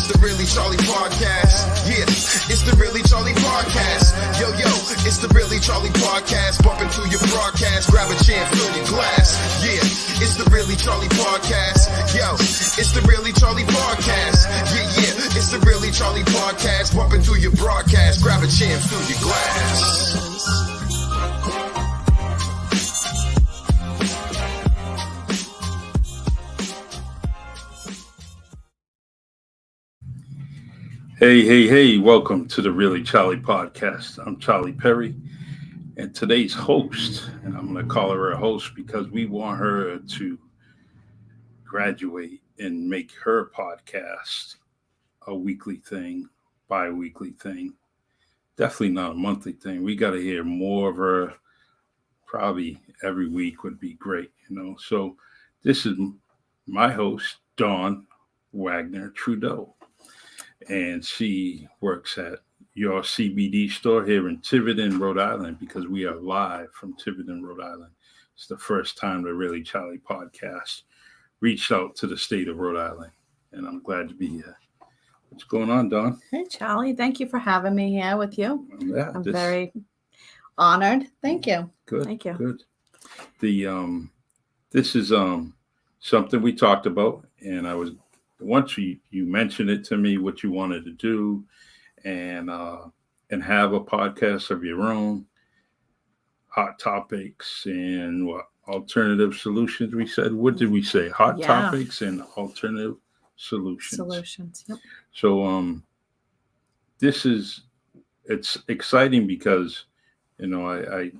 It's the Really Charlie Podcast. Yeah, it's the Really Charlie Podcast. Yo, it's the Really Charlie Podcast. Bumping through your broadcast. Grab a chair, fill your glass. Yeah, it's the Really Charlie Podcast. Yo, it's the Really Charlie Podcast. Yeah, it's the Really Charlie Podcast. Bumping through your broadcast. Grab a chair, fill your glass. Hey, welcome to the Really Charlie Podcast. I'm Charlie Perry, and today's host, and I'm going to call her a host because we want her to graduate and make her podcast a weekly thing, bi-weekly thing, definitely not a monthly thing. We got to hear more of her, probably every week would be great, So this is my host, Dawn Wagner Trudeau. And she works at your CBD store here in Tiverton, Rhode Island, because we are live from Tiverton, Rhode Island. It's the first time the Really Charlie Podcast reached out to the state of Rhode Island, and I'm glad to be here. What's going on, Dawn? Hey, Charlie. Thank you for having me here with you. Yeah, I'm very honored. Thank you. Good. Thank you. Good. This is something we talked about, and once you mentioned it to me, what you wanted to do, and have a podcast of your own, hot topics and alternative solutions. We said, what did we say? Hot topics and alternative solutions. Yep. So it's exciting because I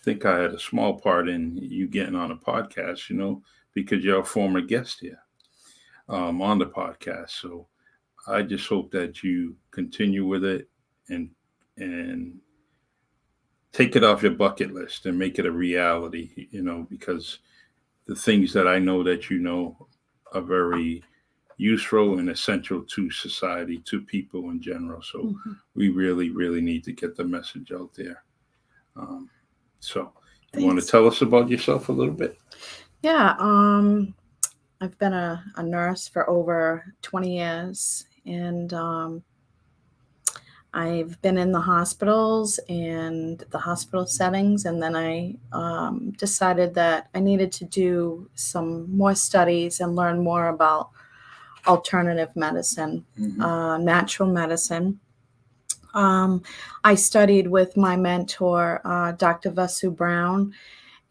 think I had a small part in you getting on a podcast, because you're a former guest here. On the podcast. So I just hope that you continue with it and take it off your bucket list and make it a reality, because the things that I know that are very useful and essential to society, to people in general. So we really, really need to get the message out there. So you want to tell us about yourself a little bit? Yeah. I've been a nurse for over 20 years, and I've been in the hospitals and the hospital settings, and then I decided that I needed to do some more studies and learn more about alternative medicine, natural medicine. I studied with my mentor, Dr. Vasu Brown,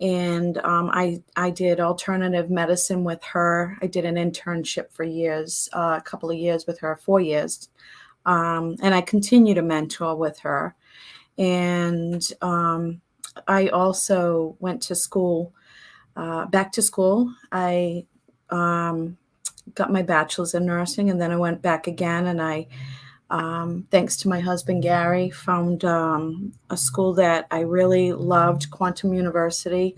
and I did alternative medicine with her. I did an internship for years, a couple of years with her, 4 years. And I continue to mentor with her. And I also went to school, back to school. I got my bachelor's in nursing, and then I went back again, and I thanks to my husband, Gary, found a school that I really loved, Quantum University.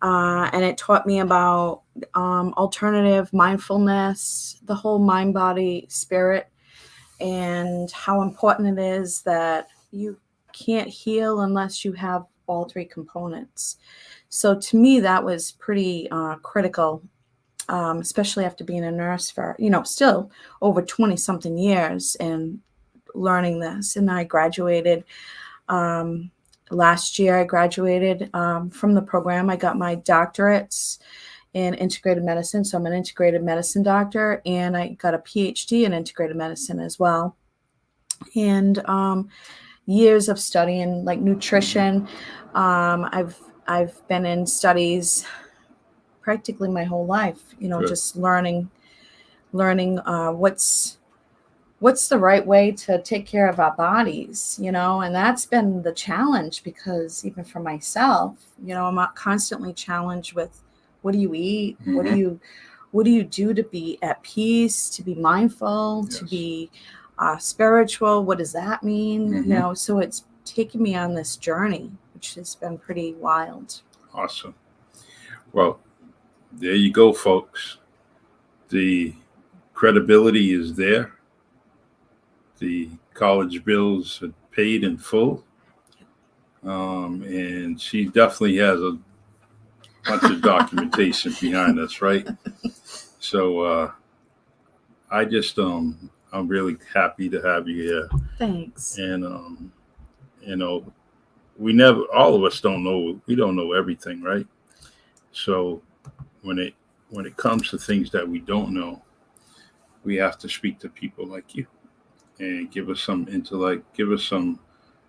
And it taught me about alternative mindfulness, the whole mind, body, spirit, and how important it is that you can't heal unless you have all three components. So to me, that was pretty critical, especially after being a nurse for, still over 20 something years and learning this. And I graduated last year. I graduated from the program. I got my doctorates in integrative medicine. So I'm an integrative medicine doctor, and I got a Ph.D. in integrative medicine as well. And years of studying like nutrition. I've been in studies practically my whole life, just learning what's the right way to take care of our bodies, and that's been the challenge, because even for myself, I'm constantly challenged with, what do you eat? What do you do to be at peace, to be mindful, to be spiritual? What does that mean? So it's taken me on this journey, which has been pretty wild. Awesome. Well, there you go, folks. The credibility is there. The college bills are paid in full. And she definitely has a bunch of documentation behind us, right? So I just, I'm I'm really happy to have you here. Thanks. And all of us don't know everything, right? So when it comes to things that we don't know, we have to speak to people like you and give us some intellect, give us some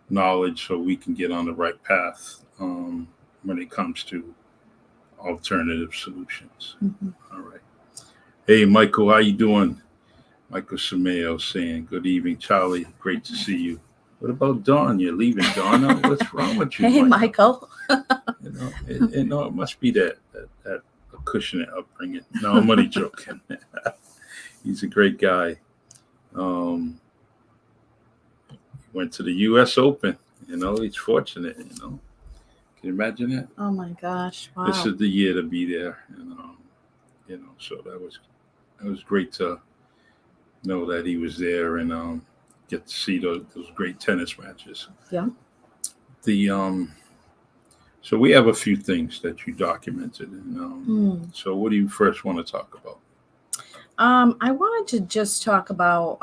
knowledge so we can get on the right path when it comes to alternative solutions. Mm-hmm. All right. Hey, Michael, how you doing? Michael Sameo saying, good evening, Charlie. Great to see you. What about Dawn? You're leaving, Dawn? What's wrong with you, Hey, Michael. It must be that cushioned upbringing. No, I'm only joking. He's a great guy. Went to the U.S. Open. He's fortunate. Can you imagine that? Oh my gosh! Wow. This is the year to be there, So that was great to know that he was there and get to see those great tennis matches. Yeah. So we have a few things that you documented, and so what do you first want to talk about? I wanted to just talk about,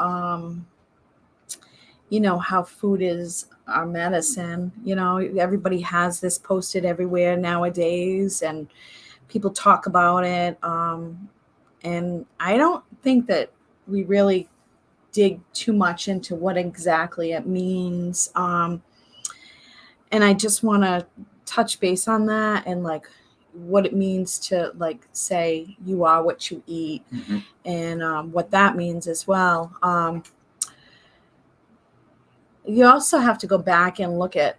how food is our medicine. Everybody has this posted everywhere nowadays, and people talk about it. And I don't think that we really dig too much into what exactly it means. And I just want to touch base on that and what it means to say you are what you eat, mm-hmm. and what that means as well. You also have to go back and look at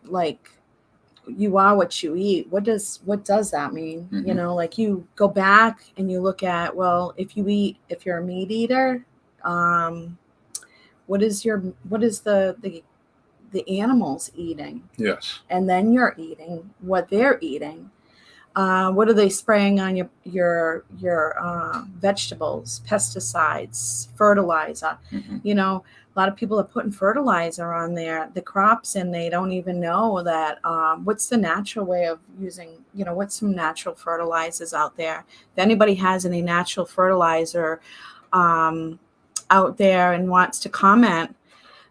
you are what you eat. What does that mean? Mm-hmm. You go back and you look at, well, if you're a meat eater, what is the animals eating? Yes. And then you're eating what they're eating. What are they spraying on your vegetables? Pesticides, fertilizer. Mm-hmm. A lot of people are putting fertilizer on the crops, and they don't even know that. What's the natural way of using? What's some natural fertilizers out there? If anybody has any natural fertilizer out there and wants to comment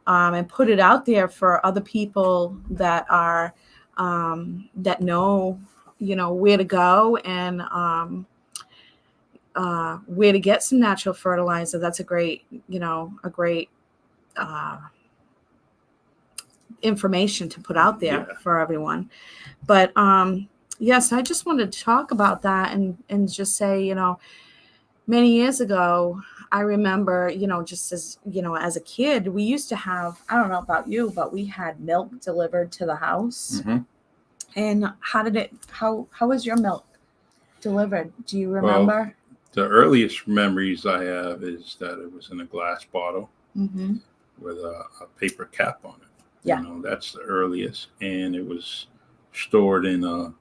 and put it out there for other people that are that know. Where to go and where to get some natural fertilizer. That's a great information to put out there for everyone. But yes, I just wanted to talk about that and just say, many years ago, I remember, just as a kid, we used to have, I don't know about you, but we had milk delivered to the house. Mm-hmm. And how was your milk delivered? Do you remember? Well, the earliest memories I have is that it was in a glass bottle mm-hmm. with a paper cap on it. Yeah. That's the earliest. And it was stored in a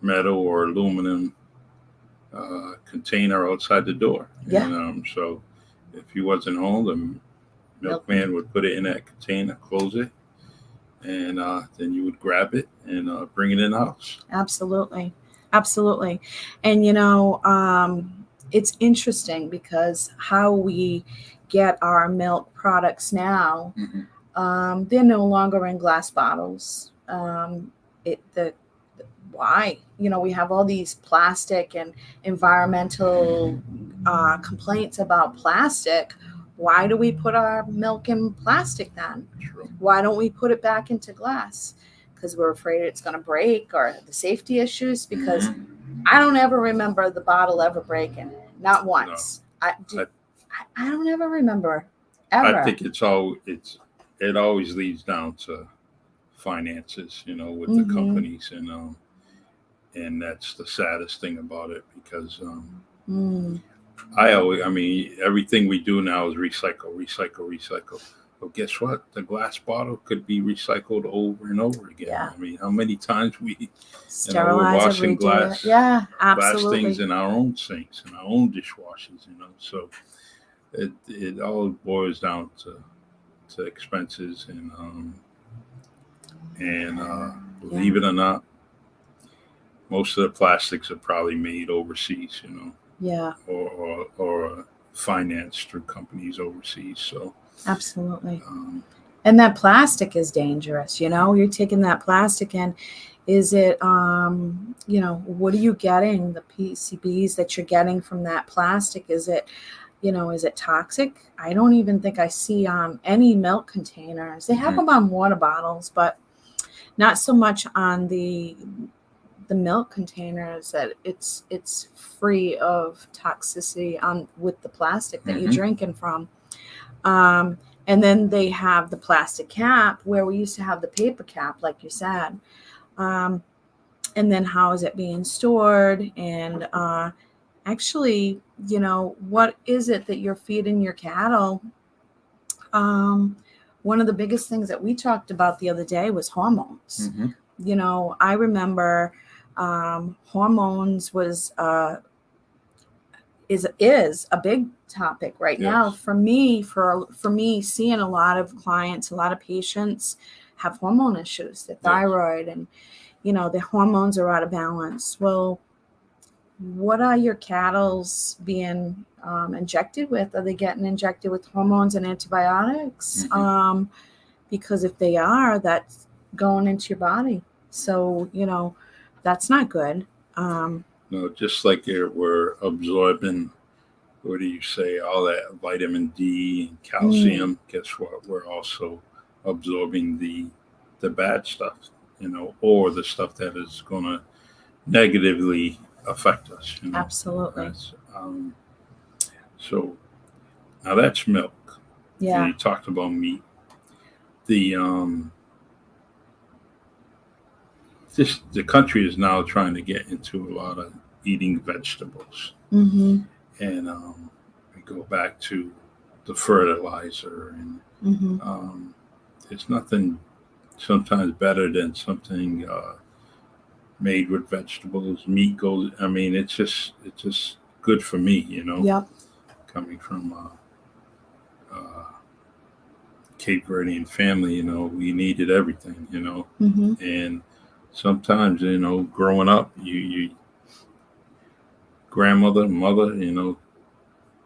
metal or aluminum container outside the door. Yeah. And, so if you wasn't home, the milkman would put it in that container, close it, and then you would grab it and bring it in the house. Absolutely. And, it's interesting because how we get our milk products now, mm-hmm. They're no longer in glass bottles. Why? We have all these plastic and environmental complaints about plastic. Why do we put our milk in plastic then? True. Why don't we put it back into glass? Because we're afraid it's going to break, or the safety issues. Because mm-hmm. I don't ever remember the bottle ever breaking. Not once. No. I don't ever remember ever. I think it always leads down to finances, with mm-hmm. the companies, and that's the saddest thing about it because everything we do now is recycle. But guess what? The glass bottle could be recycled over and over again. Yeah. How many times we're sterilize washing glass, yeah, absolutely. glass things in our own sinks, in our own dishwashers, So it all boils down to expenses and believe it or not, most of the plastics are probably made overseas, Yeah. or financed through companies overseas. So Absolutely. And that plastic is dangerous. You're taking that plastic and is it, what are you getting? The PCBs that you're getting from that plastic, is it toxic? I don't even think I see any milk containers. They have them on water bottles, but not so much on the milk containers, that it's free of toxicity with the plastic that you're drinking from. And then they have the plastic cap, where we used to have the paper cap, like you said. And then how is it being stored? And actually, what is it that you're feeding your cattle? One of the biggest things that we talked about the other day was hormones. I remember hormones is a big topic right now for me. For me, seeing a lot of clients, a lot of patients have hormone issues, the thyroid, and the hormones are out of balance. Well, what are your cattle's being injected with? Are they getting injected with hormones and antibiotics? Because if they are, that's going into your body. So, that's not good. No, just like we're absorbing, what do you say, all that vitamin D and calcium, guess what? We're also absorbing the bad stuff, or the stuff that is going to negatively affect us. Absolutely. So now that's milk. Yeah. You talked about meat. The country is now trying to get into a lot of eating vegetables. And we go back to the fertilizer, and there's nothing sometimes better than something made with vegetables. Meat goes, it's just good for me, Yep. Coming from Cape Verdean family, we needed everything, and sometimes, growing up, you grandmother, mother,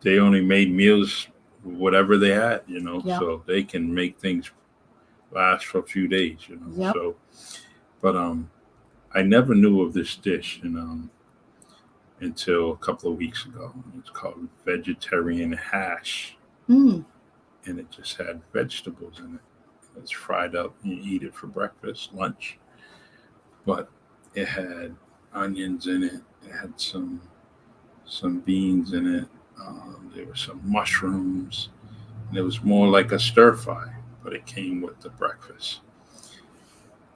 they only made meals whatever they had, so they can make things last for a few days, Yep. So, but I never knew of this dish, until a couple of weeks ago. It's called vegetarian hash, and it just had vegetables in it. It's fried up, and you eat it for breakfast, lunch. But it had onions in it. It had some beans in it. There were some mushrooms. And it was more like a stir fry, but it came with the breakfast.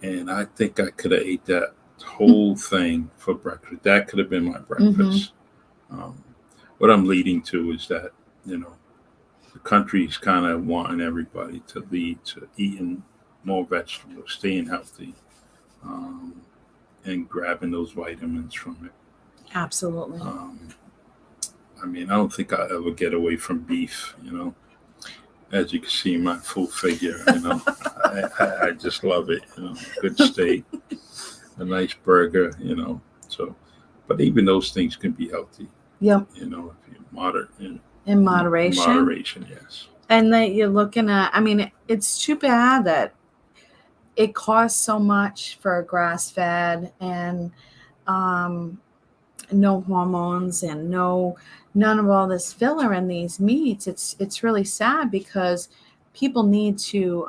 And I think I could have ate that whole thing for breakfast. That could have been my breakfast. What I'm leading to is that, the country's kind of wanting everybody to lead to eating more vegetables, staying healthy, and grabbing those vitamins from it. Absolutely. I don't think I'll ever get away from beef, As you can see, my full figure, I just love it, good steak, a nice burger, So, but even those things can be healthy. Yep. If you moderate. In moderation. In moderation, yes. And that you're looking at, it's too bad that it costs so much for grass-fed and no hormones and none of all this filler in these meats. It's really sad because people need to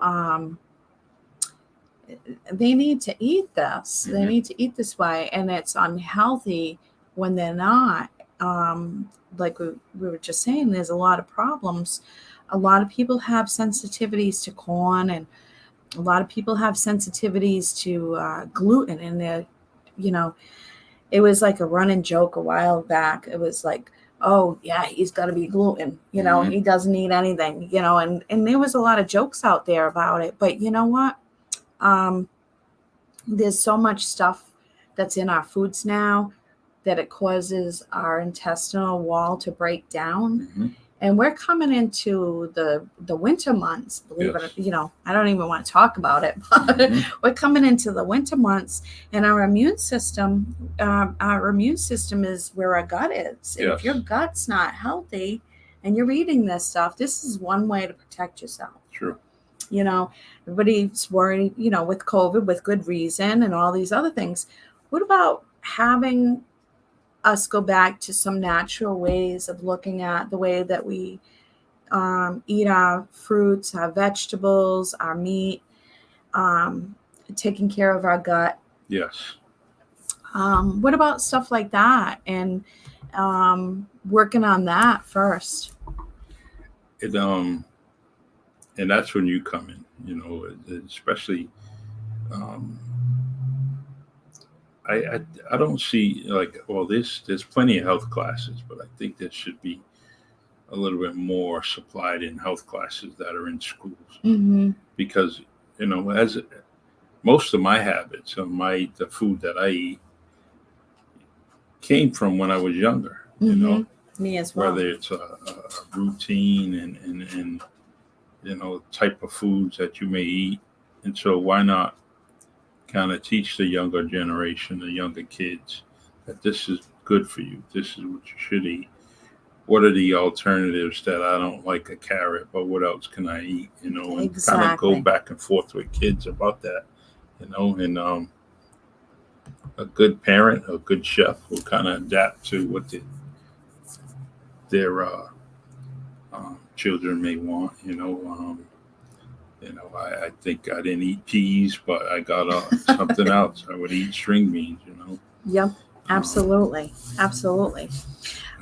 they need to eat this. They need to eat this way, and it's unhealthy when they're not. Like we were just saying, there's a lot of problems. A lot of people have sensitivities to corn, and a lot of people have sensitivities to gluten. And they're, it was like a running joke a while back. It was like, oh yeah, he's got to be gluten. He doesn't eat anything. And there was a lot of jokes out there about it. But you know what? There's so much stuff that's in our foods now that it causes our intestinal wall to break down. And we're coming into the winter months, believe it, I don't even want to talk about it, but we're coming into the winter months, and our immune system is where our gut is. And if your gut's not healthy, and you're eating this stuff, this is one way to protect yourself. True. You know, everybody's worried, you know, with COVID, with good reason and all these other things. What about having us go back to some natural ways of looking at the way that we eat our fruits, our vegetables, our meat, taking care of our gut? Yes. What about stuff like that? And working on that first. It and that's when you come in, you know, especially I don't see like, well, there's plenty of health classes, but I think there should be a little bit more supplied in health classes that are in schools, because, you know, as most of my habits of the food that I eat came from when I was younger, you know, me as well. whether it's a routine and you know, type of foods that you may eat. And so why not kind of teach the younger generation, the younger kids, that this is good for you. This is what you should eat. What are the alternatives that I don't like a carrot, but what else can I eat? You know, and kind of go back and forth with kids about that, you know, and a good parent, a good chef will kind of adapt to what their children may want, you know. I think I didn't eat peas, but I got something else. I would eat string beans, you know. Yep, absolutely, absolutely.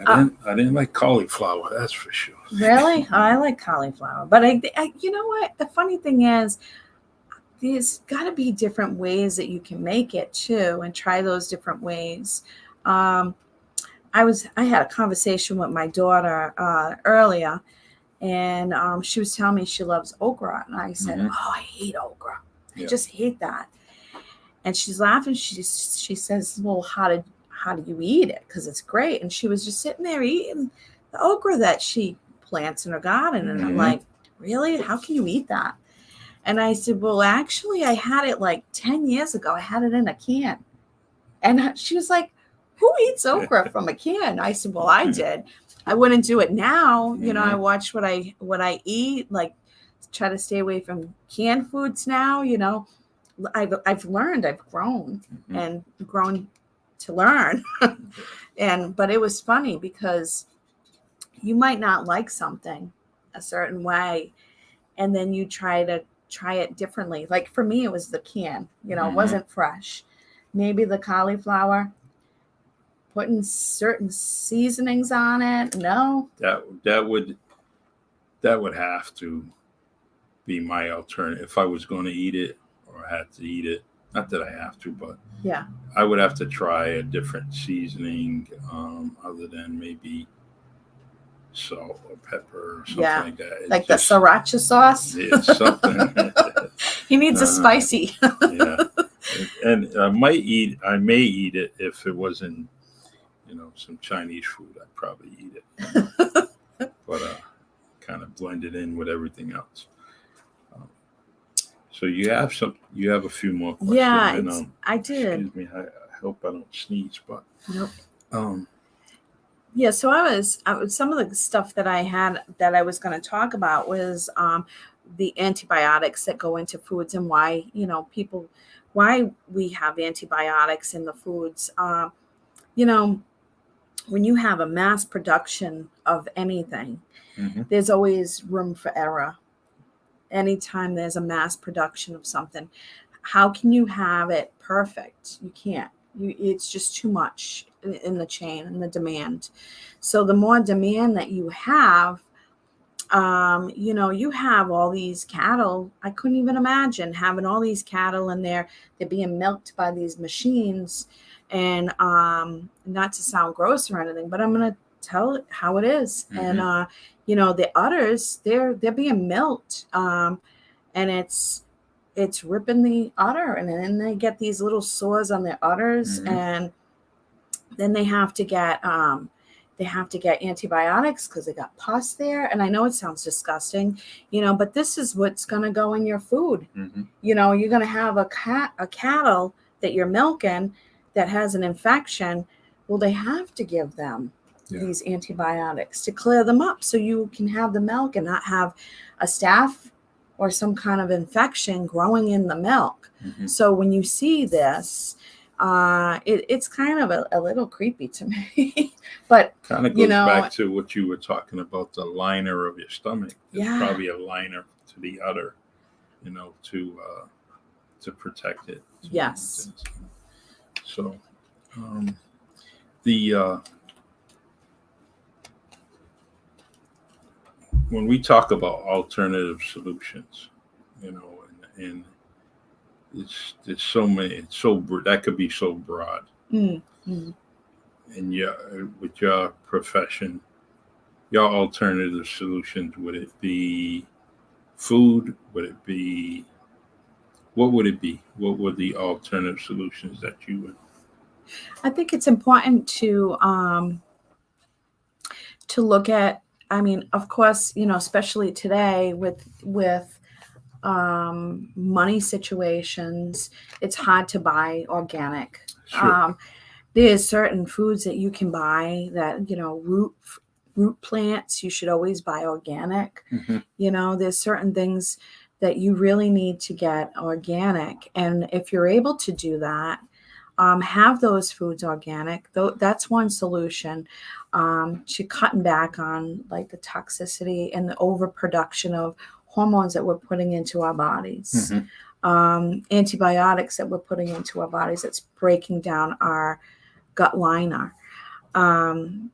I didn't like cauliflower, that's for sure. Really? I like cauliflower, but I you know what? The funny thing is, there's got to be different ways that you can make it too, and try those different ways. I had a conversation with my daughter earlier, and she was telling me she loves okra, and I said, "Oh, I hate okra. I just hate that." And she's laughing. She says, "Well, how do you eat it? Because it's great." And she was just sitting there eating the okra that she plants in her garden, and I'm like, "Really? How can you eat that?" And I said, "Well, actually, I had it like 10 years ago. I had it in a can." And she was like, "Who eats okra from a can?" I said, "Well, I did. I wouldn't do it now. You know, I watch what I eat, like try to stay away from canned foods now. You know, I've learned, I've grown and grown to learn." But it was funny because you might not like something a certain way, and then you try it differently. Like for me, it was the can, you know, it wasn't fresh. Maybe the cauliflower, putting certain seasonings on it. No, that would have to be my alternative if I was going to eat it or had to eat it. Not that I have to, but I would have to try a different seasoning other than maybe salt or pepper or something like that. It's like just, the sriracha sauce. Yeah, something. He needs a spicy. And I may eat it if it wasn't, you know, some Chinese food. I'd probably eat it, but kind of blend it in with everything else. So you have a few more questions. Yeah, and, I did. Excuse me. I hope I don't sneeze, but nope. Yeah, so I was some of the stuff that I had that I was going to talk about was the antibiotics that go into foods and why, you know, why we have antibiotics in the foods. You know, when you have a mass production of anything, there's always room for error. Anytime there's a mass production of something, how can you have it perfect? You can't. It's just too much in the chain and the demand. So the more demand that you have, you know, you have all these cattle. I couldn't even imagine having all these cattle and they're being milked by these machines. And not to sound gross or anything, but I'm going to tell it how it is. And you know, the udders, they're being milked, and it's ripping the udder, and then they get these little sores on their udders, and then they have to get antibiotics because they got pus there. And I know it sounds disgusting, you know, but this is what's going to go in your food. You know, you're going to have a cattle that you're milking that has an infection. Well, they have to give them these antibiotics to clear them up so you can have the milk and not have a staph or some kind of infection growing in the milk. So when you see this, it's kind of a little creepy to me, but kind of goes back to what you were talking about, the liner of your stomach. There's probably a liner to the udder, to protect it. Yes. So when we talk about alternative solutions, and there's so many, that could be so broad. And with your profession, your alternative solutions, would it be food? What would it be? What were the alternative solutions that you would? I think it's important to look at, of course, especially today with money situations, it's hard to buy organic. Sure. There's certain foods that you can buy that, root plants, you should always buy organic. There's certain things that you really need to get organic. And if you're able to do that, have those foods organic. That's one solution to cutting back on like the toxicity and the overproduction of hormones that we're putting into our bodies, antibiotics that we're putting into our bodies that's breaking down our gut liner. And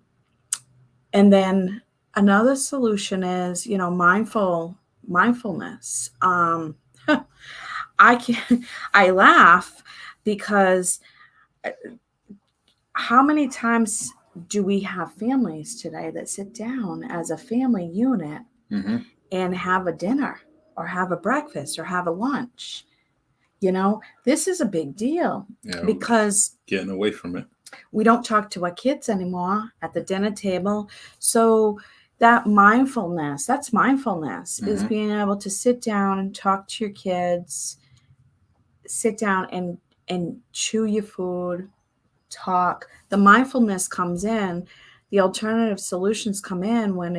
then another solution is, mindfulness. I laugh because how many times do we have families today that sit down as a family unit and have a dinner or have a breakfast or have a lunch? This is a big deal because getting away from it. We don't talk to our kids anymore at the dinner table. So that's mindfulness is being able to sit down and talk to your kids, sit down and chew your food, talk. The mindfulness comes in, the alternative solutions come in when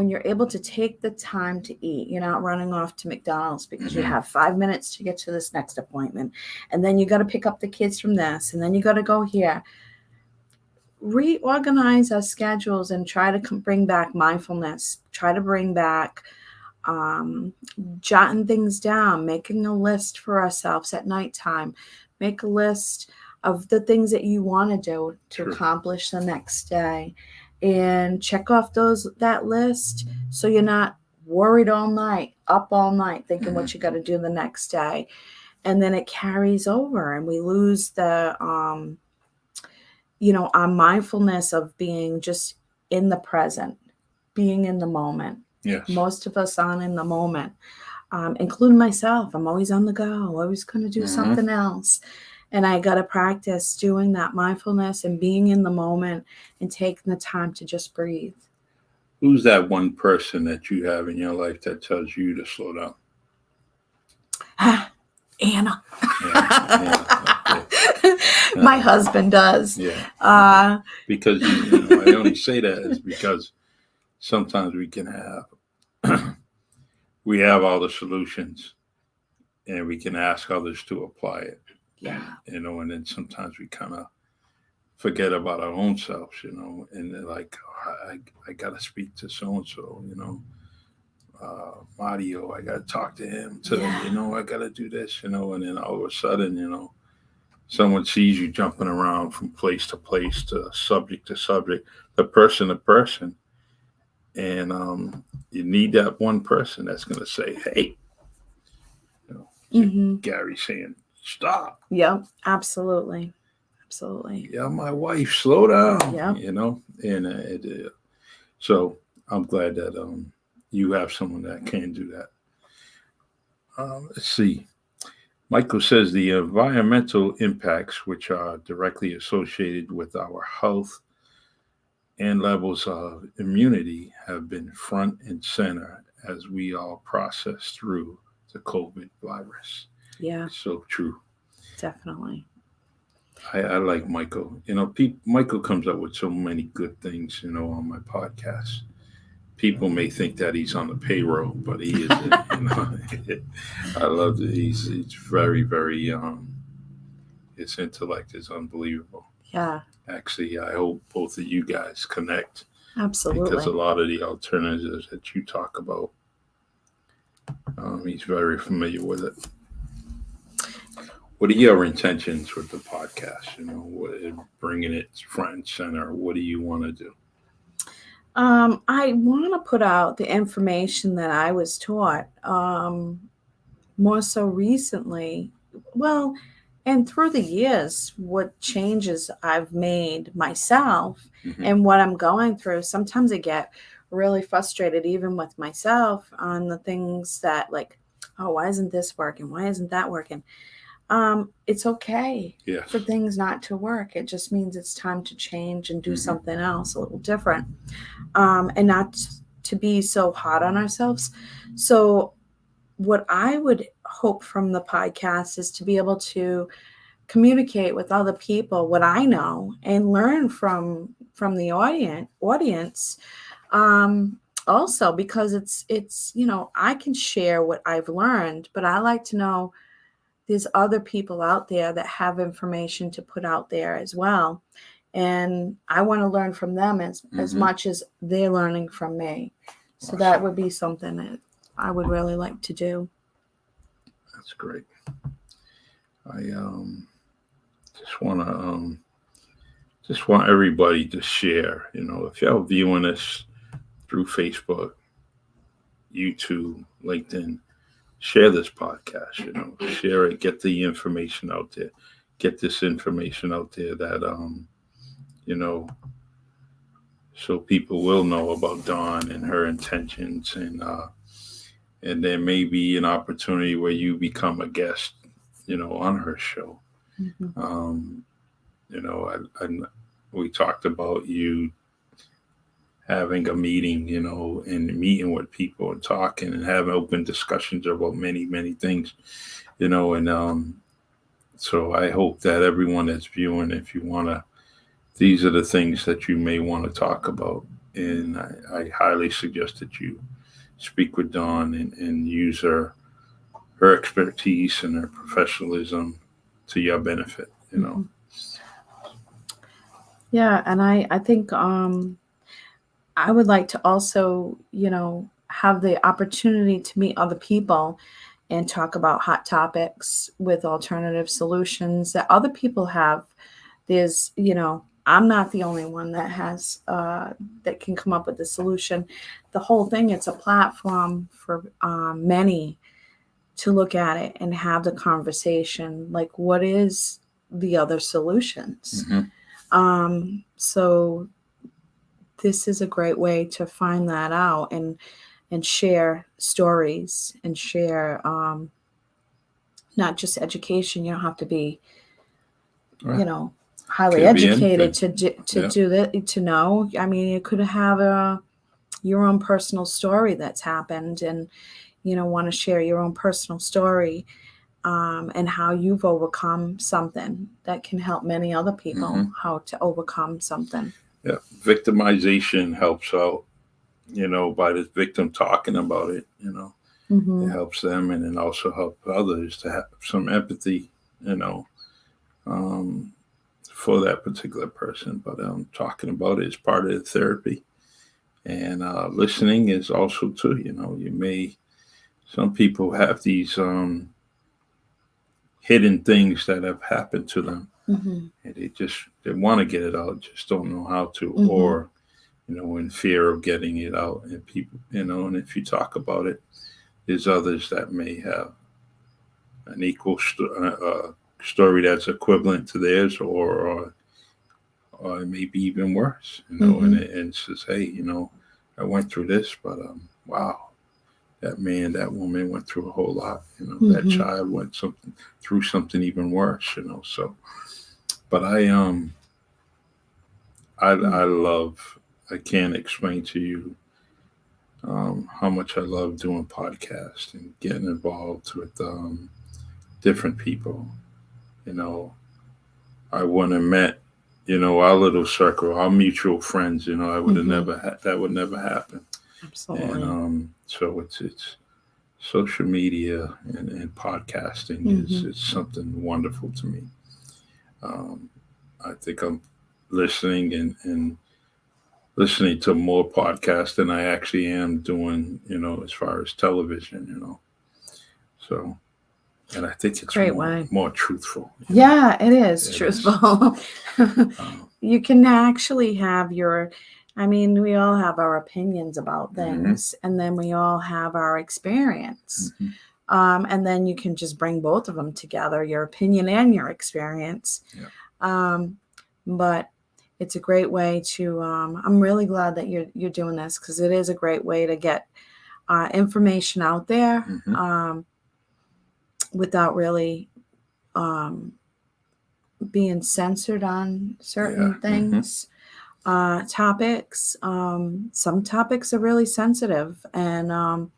you're able to take the time to eat. You're not running off to McDonald's because you have 5 minutes to get to this next appointment. And then you got to pick up the kids from this. And then you got to go here. Reorganize our schedules and try to bring back mindfulness. Try to bring back jotting things down, making a list for ourselves at nighttime. Make a list of the things that you want to do to accomplish the next day. And check off that list so you're not worried all night, up all night, thinking what you got to do the next day. And then it carries over and we lose the, our mindfulness of being just in the present, being in the moment. Yes. Most of us aren't in the moment, including myself. I'm always on the go, always going to do something else. And I got to practice doing that mindfulness and being in the moment and taking the time to just breathe. Who's that one person that you have in your life that tells you to slow down? Anna. Okay. My husband does. Yeah. Because I only say that is because sometimes we can have all the solutions and we can ask others to apply it. Yeah. And then sometimes we kind of forget about our own selves, and they're like, I got to speak to so-and-so, Mario, I got to talk to him too, I got to do this, and then all of a sudden, someone sees you jumping around from place to place, to subject, to person, and you need that one person that's going to say, hey, Gary saying, stop. Yep, absolutely. Yeah, my wife, slow down. Yeah. And so I'm glad that you have someone that can do that. Let's see. Michael says the environmental impacts, which are directly associated with our health and levels of immunity, have been front and center as we all process through the COVID virus. Yeah. So true. Definitely. I like Michael. Michael comes up with so many good things, on my podcast. People may think that he's on the payroll, but he isn't. I love that he's very, very his intellect is unbelievable. Yeah, Actually, I hope both of you guys connect absolutely. because a lot of the alternatives that you talk about, he's very familiar with it. What are your intentions with the podcast? Bringing it front and center. What do you want to do? I want to put out the information that I was taught more so recently. Well, and through the years, what changes I've made myself and what I'm going through. Sometimes I get really frustrated, even with myself, on the things that, like, oh, why isn't this working? Why isn't that working? It's okay for things not to work. It just means it's time to change and do something else a little different, and not to be so hard on ourselves. So what I would hope from the podcast is to be able to communicate with other people what I know and learn from the audience. Also, because it's I can share what I've learned, but I like to know there's other people out there that have information to put out there as well. And I want to learn from them as much as they're learning from me. So awesome. That would be something that I would really like to do. That's great. I just want everybody to share. If y'all viewing this through Facebook, YouTube, LinkedIn, share this podcast. Share it. Get the information out there. Get this information out there that so people will know about Dawn and her intentions, and there may be an opportunity where you become a guest, on her show. We talked about you having a meeting, and meeting with people and talking and having open discussions about many, many things, and so I hope that everyone that's viewing, if you want to, these are the things that you may want to talk about. And I highly suggest that you speak with Dawn and use her expertise and her professionalism to your benefit, Yeah, and I think I would like to also, have the opportunity to meet other people and talk about hot topics with alternative solutions that other people have. There's, I'm not the only one that has that can come up with the solution. The whole thing, it's a platform for many to look at it and have the conversation. Like, what is the other solutions? So this is a great way to find that out and share stories and share not just education. You don't have to be, highly educated to do that, to know. I mean, you could have your own personal story that's happened, and want to share your own personal story and how you've overcome something that can help many other people how to overcome something. Yeah, victimization helps out, by the victim talking about it, it helps them, and it also helps others to have some empathy, for that particular person. But talking about it is part of the therapy, and listening is also too. Some people have these hidden things that have happened to them, and they want to get it out, just don't know how to, or in fear of getting it out. And people, and if you talk about it, there's others that may have an equal story that's equivalent to theirs, or maybe even worse, and it says, hey, I went through this, but wow, that man, that woman went through a whole lot, that child went through something even worse, so, but I love, I can't explain to you how much I love doing podcasts and getting involved with different people. I wouldn't have met, our little circle, our mutual friends. I would have Mhm. never that would never happen. Absolutely. And so it's social media and podcasting Mhm. is something wonderful to me. I think I'm listening and listening to more podcasts than I actually am doing, as far as television. So, and I think it's Great more way. more truthful. Yeah, it is It is. truthful. You can actually have we all have our opinions about things, and then we all have our experience. Mhm. And then you can just bring both of them together, your opinion and your experience. Yeah. But it's a great way to, I'm really glad that you're doing this, because it is a great way to get information out there Mhm. without really being censored on certain Yeah. things. Topics. Some topics are really sensitive, and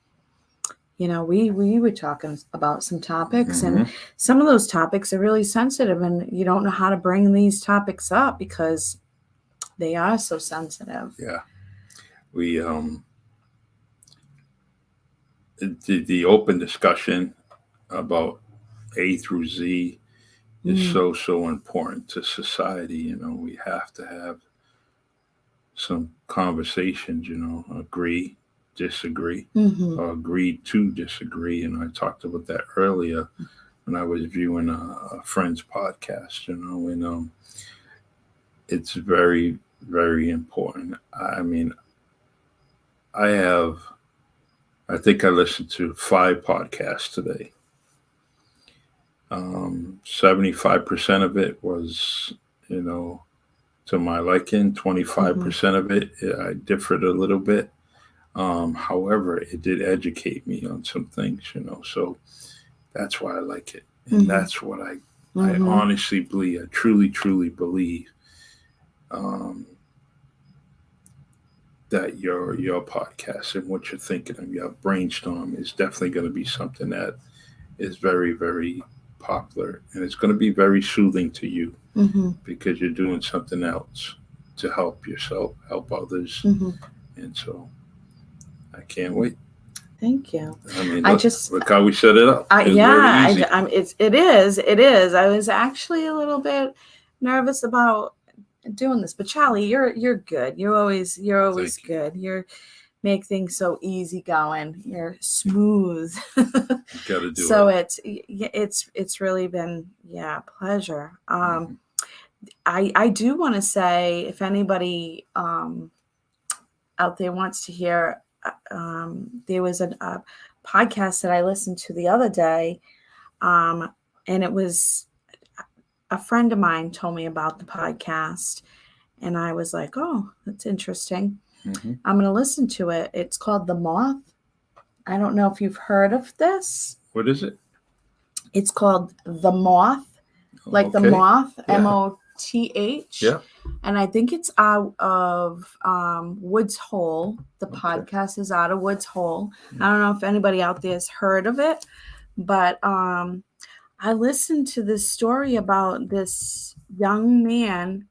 we were talking about some topics, and some of those topics are really sensitive, and you don't know how to bring these topics up because they are so sensitive. Yeah. We the open discussion about A through Z is so important to society. We have to have some conversations. Agree, disagree, Mm-hmm. or agree to disagree. And I talked about that earlier when I was viewing a friend's podcast. And it's very, very important. I think I listened to 5 podcasts today. 75% of it was, to my liking. 25% of it, I differed a little bit. However, it did educate me on some things, so that's why I like it. And that's what I honestly believe, I truly, truly believe, that your podcast and what you're thinking of, your brainstorm, is definitely going to be something that is very, very popular, and it's going to be very soothing to you because you're doing something else to help yourself, help others, and so I can't wait. Thank you. Look how we set it up. It's very easy. It is. I was actually a little bit nervous about doing this, but Charlie, you're good. You're always Thank you. good. You make things so easy going. You're smooth. Got to do So it. it's really been a pleasure. I do want to say, if anybody out there wants to hear, there was a podcast that I listened to the other day, and it was a friend of mine told me about the podcast, and I was like, oh, that's interesting. I'm going to listen to it. It's called The Moth. I don't know if you've heard of this. What is it? It's called The Moth, like the moth, MOTH. Yeah. And I think it's out of Woods Hole. The podcast is out of Woods Hole. I don't know if anybody out there has heard of it, but I listened to this story about this young man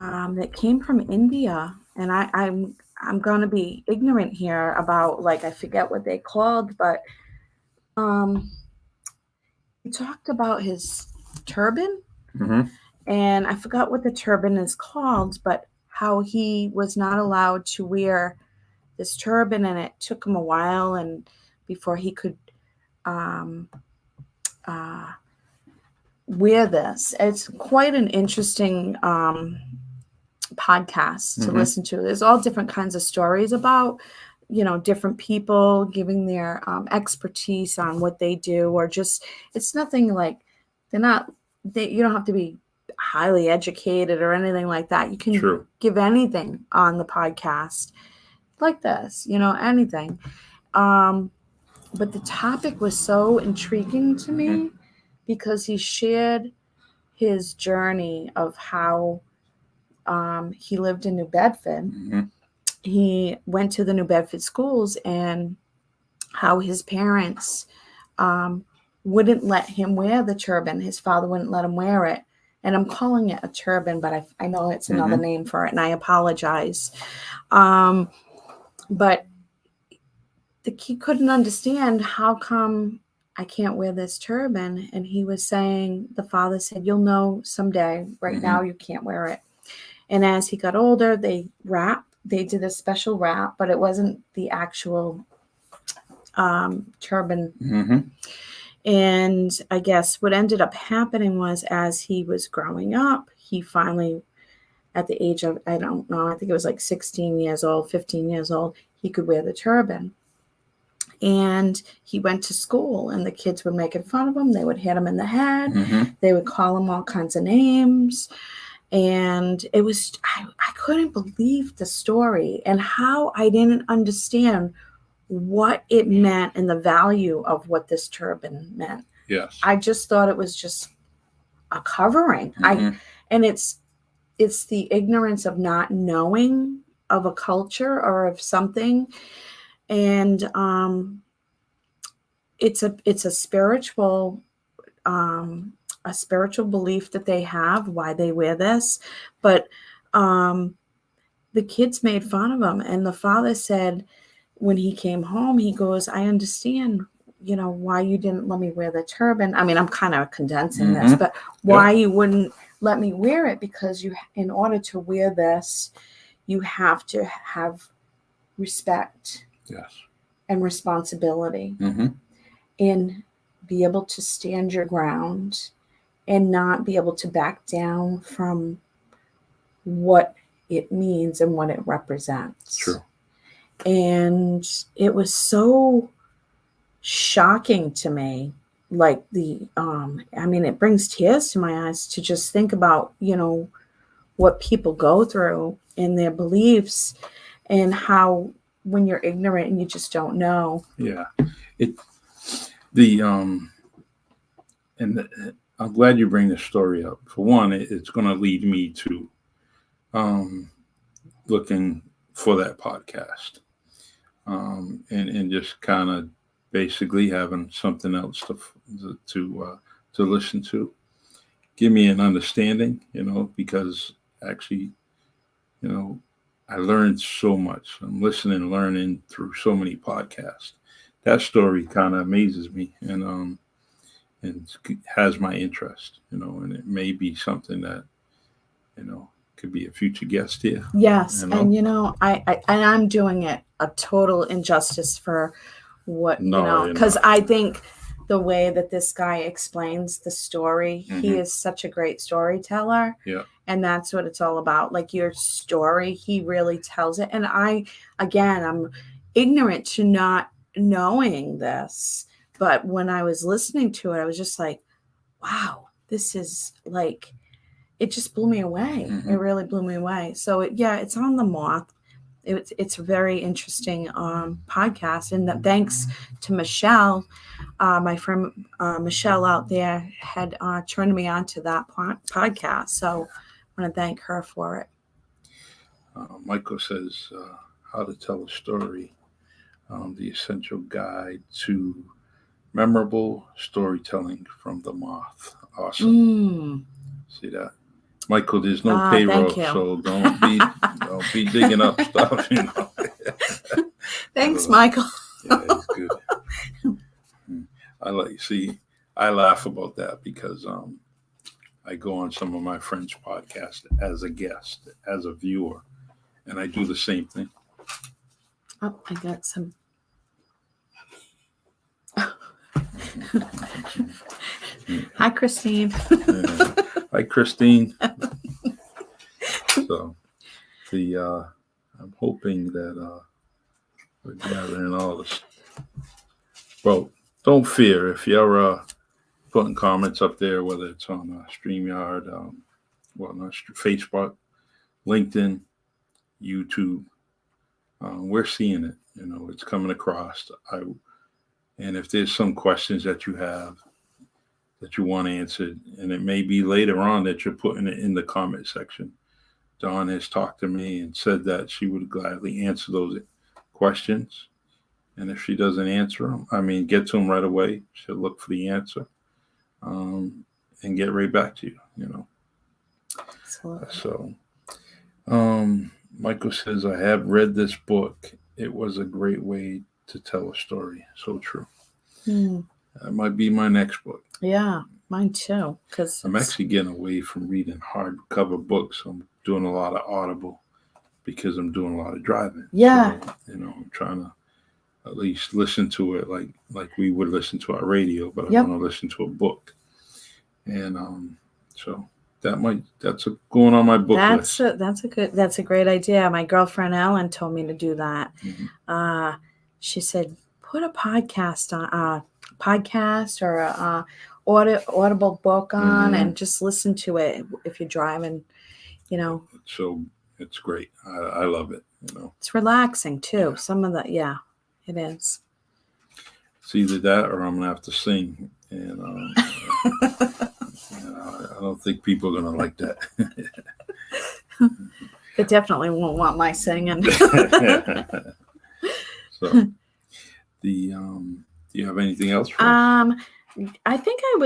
that came from India, and I'm going to be ignorant here about, I forget what they called, but he talked about his turban, and I forgot what the turban is called, but how he was not allowed to wear this turban, and it took him a while and before he could wear this. It's quite an interesting podcast to listen to. There's all different kinds of stories about, different people giving their expertise on what they do, or just, it's nothing like you don't have to be highly educated or anything like that. You can give anything on the podcast like this, anything. But the topic was so intriguing to me because he shared his journey of how he lived in New Bedford. He went to the New Bedford schools, and how his parents wouldn't let him wear the turban. His father wouldn't let him wear it and I'm calling it a turban, but I know it's another Mm-hmm. name for it, and I apologize. But he couldn't understand how come I can't wear this turban. And he was saying, the father said, you'll know someday. Right Mm-hmm. now, you can't wear it. And as he got older, they did a special wrap, but it wasn't the actual turban. Mm-hmm. And I guess what ended up happening was, as he was growing up, he finally, at the age of, I don't know, I think it was like 16 years old, 15 years old, he could wear the turban. And he went to school, and the kids were making fun of him. They would hit him in the head. Mm-hmm. They would call him all kinds of names. And it was, I couldn't believe the story and how I didn't understand what it meant and the value of what this turban meant. Yes. I just thought it was just a covering. Mm-hmm. And it's the ignorance of not knowing of a culture or of something. And it's a spiritual belief that they have, why they wear this. But the kids made fun of him, and the father said when he came home, he goes, I understand, why you didn't let me wear the turban. I mean, I'm kind of condensing this, but why you wouldn't let me wear it, because in order to wear this, you have to have respect. Yes. And responsibility, Mm-hmm. and be able to stand your ground and not be able to back down from what it means and what it represents. True. And it was so shocking to me, like it brings tears to my eyes to just think about, what people go through and their beliefs, and how when you're ignorant and you just don't know. Yeah. I'm glad you bring this story up. For one, it's going to lead me to looking for that podcast, and just kind of basically having something else to listen to. Give me an understanding, because actually, I learned so much. I'm listening and learning through so many podcasts. That story kind of amazes me, and has my interest, and it may be something that, could be a future guest here. Yes. And, I'm doing it a total injustice for what, because I think the way that this guy explains the story, he is such a great storyteller. Yeah. And that's what it's all about. Like your story, he really tells it. And I'm ignorant to not knowing this. But when I was listening to it, I was just like, wow, this is like, it just blew me away. Mm-hmm. It really blew me away. So it's on the Moth. It's a very interesting podcast. And thanks to Michelle, my friend Michelle out there had turned me on to that podcast. So I want to thank her for it. Michael says, how to tell a story, the essential guide to memorable storytelling from the Moth. Awesome. See that? Michael, there's no payroll, so don't be digging up stuff, Thanks, Michael. Yeah, it's good. I laugh about that because I go on some of my friends' podcasts as a guest, as a viewer, and I do the same thing. Oh, I got some. Hi, Christine. Hi, Christine. So, I'm hoping that we're gathering all this. Well, don't fear if you're putting comments up there, whether it's on StreamYard, Facebook, LinkedIn, YouTube. We're seeing it. It's coming across. And if there's some questions that you have that you want answered, and it may be later on that you're putting it in the comment section. Dawn has talked to me and said that she would gladly answer those questions. And if she doesn't answer them, get to them right away, she'll look for the answer and get right back to you, Absolutely. So, Michael says, I have read this book. It was a great way to tell a story. So true. That might be my next book. Yeah, mine too. Because I'm actually getting away from reading hardcover books. I'm doing a lot of Audible because I'm doing a lot of driving. Yeah. So, I'm trying to at least listen to it like we would listen to our radio, but I want to listen to a book. And so that's going on my book list. That's a great idea. My girlfriend Ellen told me to do that. She said, put a podcast or a audible book on and just listen to it if you're driving, So it's great. I love it. It's relaxing too. Some of the, it is. It's either that or I'm gonna have to sing, and I don't think people are gonna like that. They definitely won't want my singing. So, do you have anything else for us? I think I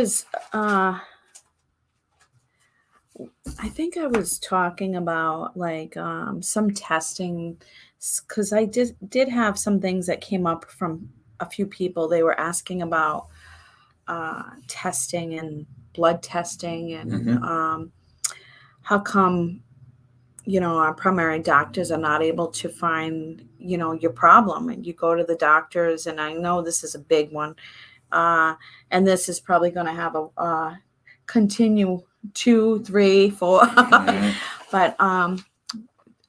was talking about some testing, because I did have some things that came up from a few people. They were asking about testing and blood testing and how come our primary doctors are not able to find your problem, and you go to the doctors, and I know this is a big one, and this is probably going to have a continue 2, 3, 4 but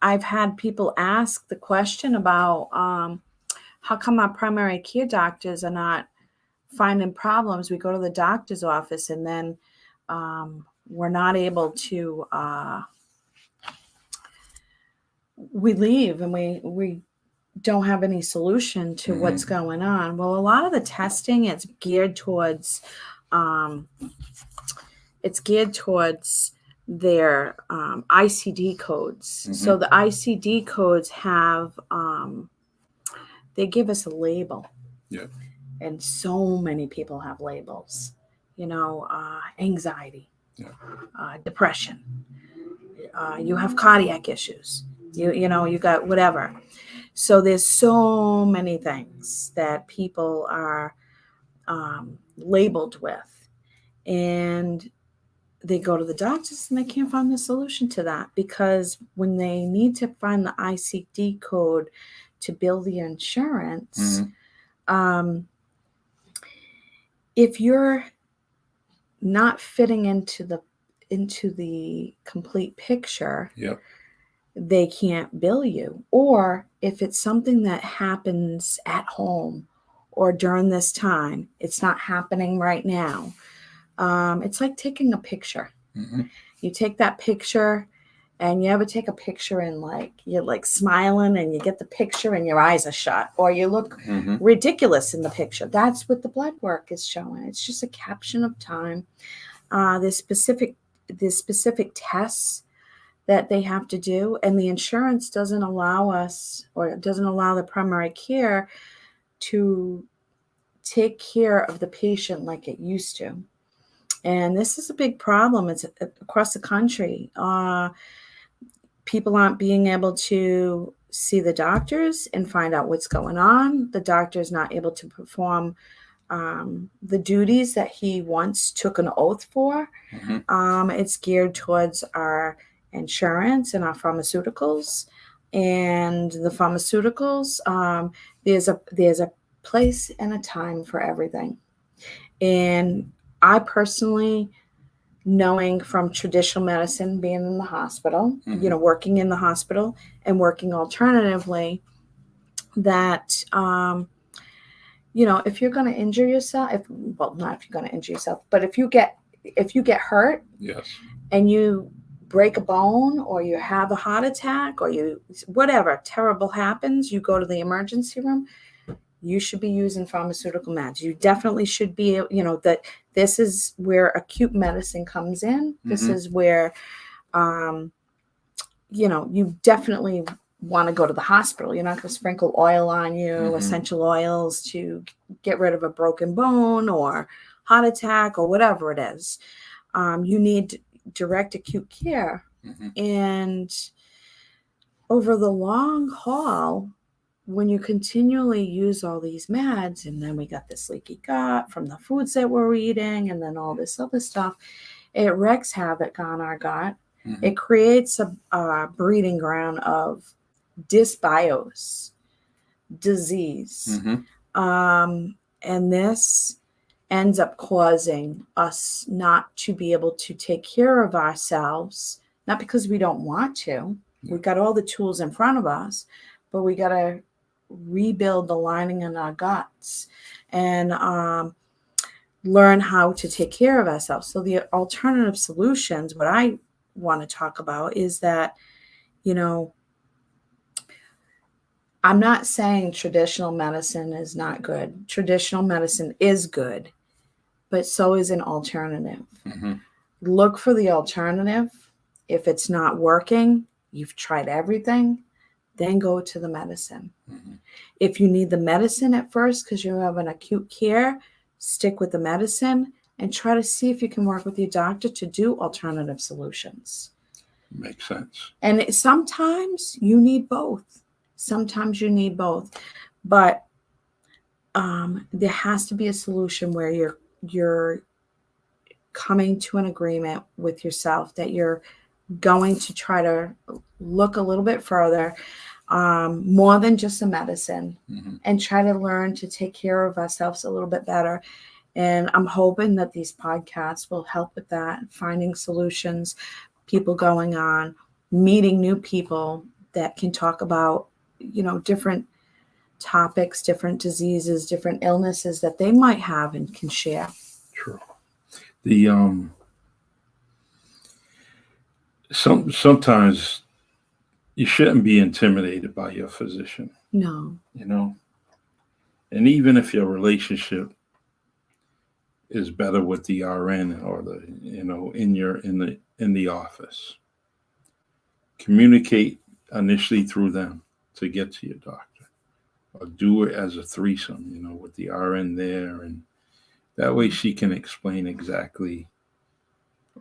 I've had people ask the question about how come our primary care doctors are not finding problems. We go to the doctor's office, and then we're not able to we leave, and we don't have any solution to what's going on. Well, a lot of the testing, it's geared towards their ICD codes. So the ICD codes have they give us a label. Yeah. And so many people have labels, anxiety, depression, you have cardiac issues, you got whatever. So there's so many things that people are labeled with, and they go to the doctors and they can't find the solution to that, because when they need to find the ICD code to bill the insurance, if you're not fitting into the complete picture, they can't bill you. Or if it's something that happens at home or during this time, it's not happening right now. It's like taking a picture. You take that picture, and you ever take a picture and you're smiling, and you get the picture and your eyes are shut, or you look ridiculous in the picture. That's what the blood work is showing. It's just a caption of time. There's specific tests that they have to do, and the insurance doesn't allow us, or doesn't allow the primary care to take care of the patient like it used to. And this is a big problem. It's across the country. People aren't being able to see the doctors and find out what's going on. The doctor's not able to perform the duties that he once took an oath for. It's geared towards our insurance and our pharmaceuticals. And the pharmaceuticals, there's a place and a time for everything. And I personally, knowing from traditional medicine, being in the hospital, working in the hospital and working alternatively, that, if you're going to injure yourself, not if you're going to injure yourself, but if you get hurt, and you break a bone, or you have a heart attack, or whatever terrible happens, you go to the emergency room, you should be using pharmaceutical meds. You definitely should be, that this is where acute medicine comes in. This is where, you definitely want to go to the hospital. You're not going to sprinkle oil on you, essential oils to get rid of a broken bone or heart attack or whatever it is. You need direct acute care And over the long haul, when you continually use all these meds, and then we got this leaky gut from the foods that we're eating, and then all this other stuff, it wreaks havoc on our gut. It creates a breeding ground of dysbios, disease. And this ends up causing us not to be able to take care of ourselves, not because we don't want to. We've got all the tools in front of us, but we got to rebuild the lining in our guts and learn how to take care of ourselves. So the alternative solutions, what I want to talk about is that, I'm not saying traditional medicine is not good. Traditional medicine is good, but so is an alternative. Look for the alternative. If it's not working, you've tried everything, then go to the medicine. If you need the medicine at first because you have an acute care, stick with the medicine and try to see if you can work with your doctor to do alternative solutions. Makes sense. And sometimes you need both. But there has to be a solution where you're coming to an agreement with yourself that you're going to try to look a little bit further, more than just a medicine, and try to learn to take care of ourselves a little bit better. And I'm hoping that these podcasts will help with that, finding solutions, people going on, meeting new people that can talk about, different topics, different diseases, different illnesses that they might have and can share. True. The sometimes you shouldn't be intimidated by your physician. No. And even if your relationship is better with the RN or in the office, communicate initially through them to get to your doctor, or do it as a threesome, with the RN there, and that way she can explain exactly,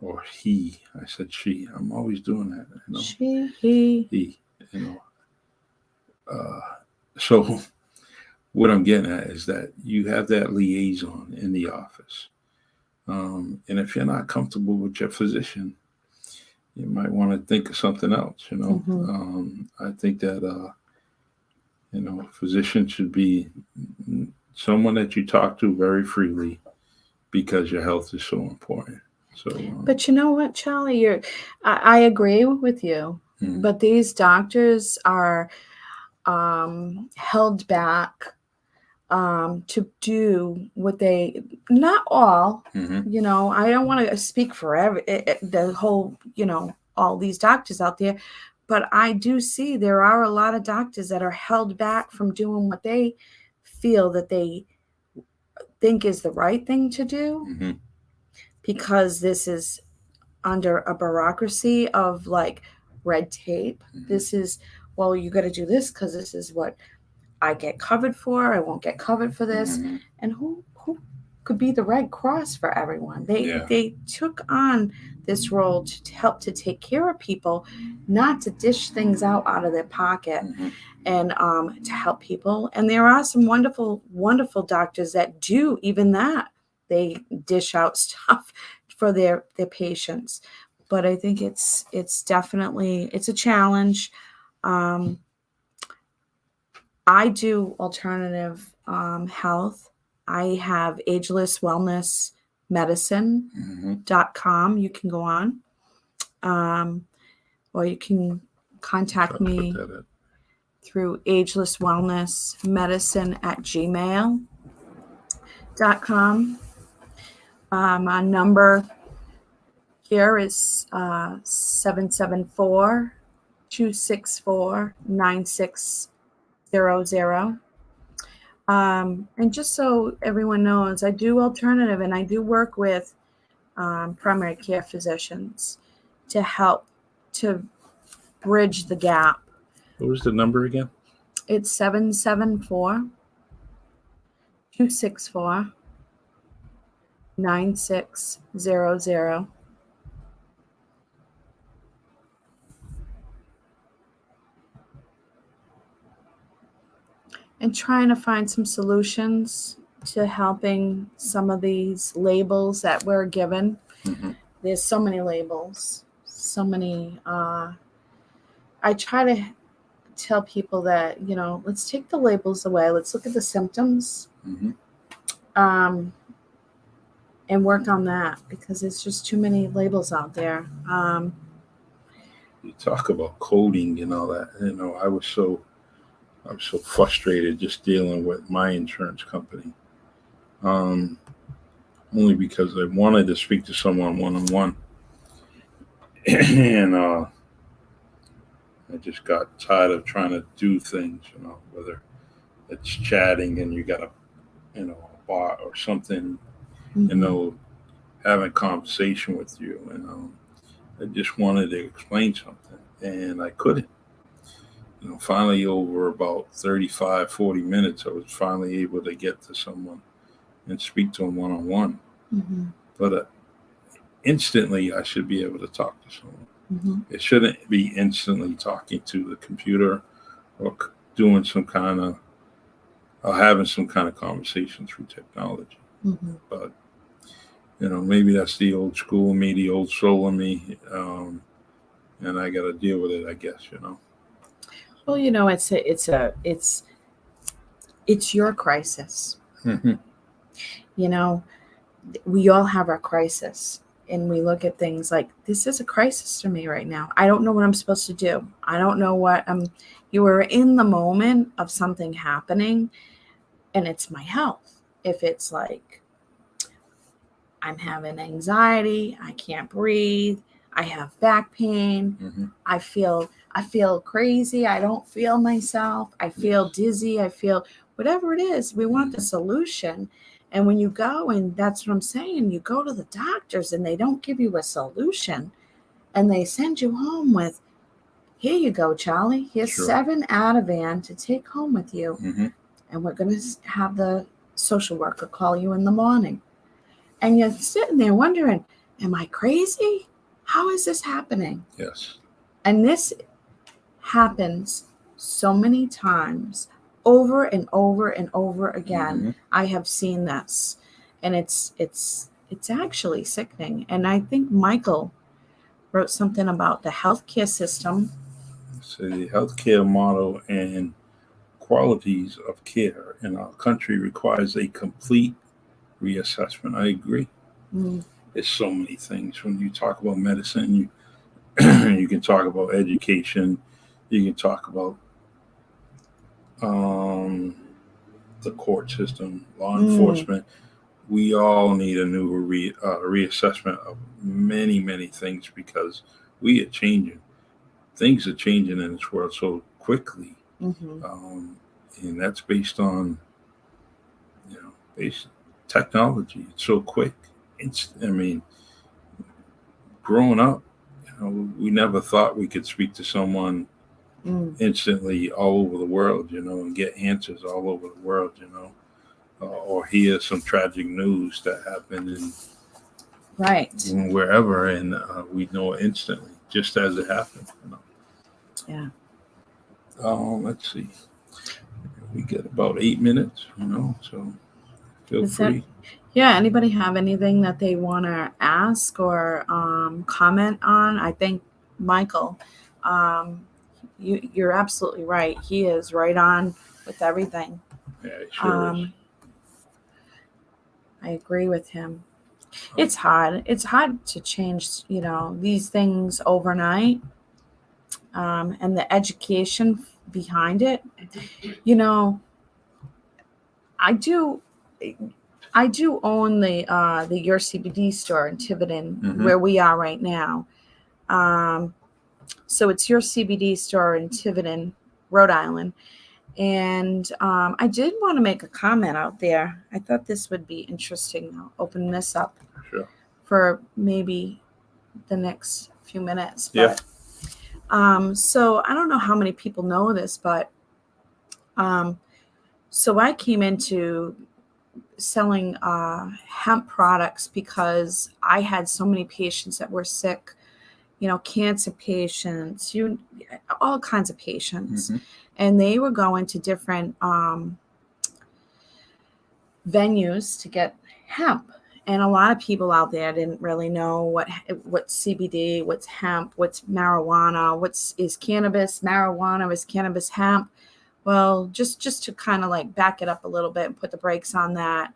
or he, I said she, I'm always doing that, She, he, so what I'm getting at is that you have that liaison in the office. And if you're not comfortable with your physician, you might want to think of something else, I think that, physician should be someone that you talk to very freely because your health is so important. So, but you know what, Charlie, I agree with you, but these doctors are held back to do what they, not all, I don't want to speak for the whole, all these doctors out there, but I do see there are a lot of doctors that are held back from doing what they feel that they think is the right thing to do, because this is under a bureaucracy of like red tape. This is, well, you got to do this because this is what I get covered for. I won't get covered for this. And who could be the Red Cross for everyone? They took on this role to help to take care of people, not to dish things out of their pocket, and to help people. And there are some wonderful, wonderful doctors that do even that. They dish out stuff for their patients. But I think it's definitely, it's a challenge. I do alternative health. I have Ageless Wellness Medicine.com. You can go on. Or you can contact me through Ageless Wellness Medicine at gmail.com. My number here is 774-264-9600. And just so everyone knows, I do alternative, and I do work with primary care physicians to help to bridge the gap. What was the number again? It's 774-264-9600. and trying to find some solutions to helping some of these labels that we're given. Mm-hmm. There's so many labels, so many. I try to tell people that, let's take the labels away. Let's look at the symptoms, Mm-hmm. and work on that, because there's just too many labels out there. You talk about coding and all that. I was so frustrated just dealing with my insurance company. Only because I wanted to speak to someone one-on-one. And I just got tired of trying to do things, whether it's chatting and you got a bot or something, Mm-hmm. having a conversation with you. I just wanted to explain something and I couldn't. Finally, over about 35, 40 minutes, I was finally able to get to someone and speak to them one-on-one. Mm-hmm. But instantly, I should be able to talk to someone. Mm-hmm. It shouldn't be instantly talking to the computer or doing some kind of, having some kind of conversation through technology. Mm-hmm. But, maybe that's the old school me, the old soul in me. And I got to deal with it, I guess, Well, it's your crisis. Mm-hmm. We all have our crisis, and we look at things like, this is a crisis for me right now. I don't know what I'm supposed to do. I don't know what you are in the moment of something happening, and it's my health. If it's like, I'm having anxiety, I can't breathe, I have back pain, Mm-hmm. I feel crazy, I don't feel myself, I feel dizzy, I feel whatever it is, we want the solution. And when you go, and that's what I'm saying, you go to the doctors and they don't give you a solution, and they send you home with, here you go, Charlie, here's Sure. 7 Ativan to take home with you. Mm-hmm. And we're going to have the social worker call you in the morning. And you're sitting there wondering, am I crazy? How is this happening? Yes. And this happens so many times, over and over and over again. Mm-hmm. I have seen this, and it's actually sickening. And I think Michael wrote something about the healthcare system. So the healthcare model and qualities of care in our country requires a complete reassessment. I agree. It's so many things. When you talk about medicine, you you can talk about education, you can talk about the court system, law enforcement. We all need a new reassessment of many, many things, because we are changing. Things are changing in this world so quickly. Mm-hmm. And that's based on, technology. It's so quick. Growing up, we never thought we could speak to someone instantly all over the world, and get answers all over the world, or hear some tragic news that happened in wherever, and we know it instantly, just as it happened. Yeah. Let's see. We get about 8 minutes, so feel free. Anybody have anything that they want to ask or comment on? I think Michael, you're absolutely right. He is right on with everything. Yeah, it sure is. I agree with him. It's hard. It's hard to change, these things overnight, and the education behind it. I do own the Your CBD store in Tiverton, where we are right now. So it's Your CBD store in Tiverton, Rhode Island. And I did want to make a comment out there. I thought this would be interesting. I'll open this up for maybe the next few minutes. But, so I don't know how many people know this, but so I came into selling hemp products because I had so many patients that were sick, cancer patients, all kinds of patients. Mm-hmm. And they were going to different venues to get hemp. And a lot of people out there didn't really know what's CBD, what's hemp, what's marijuana, is cannabis marijuana, is cannabis hemp. Well, just to kind of like back it up a little bit and put the brakes on that,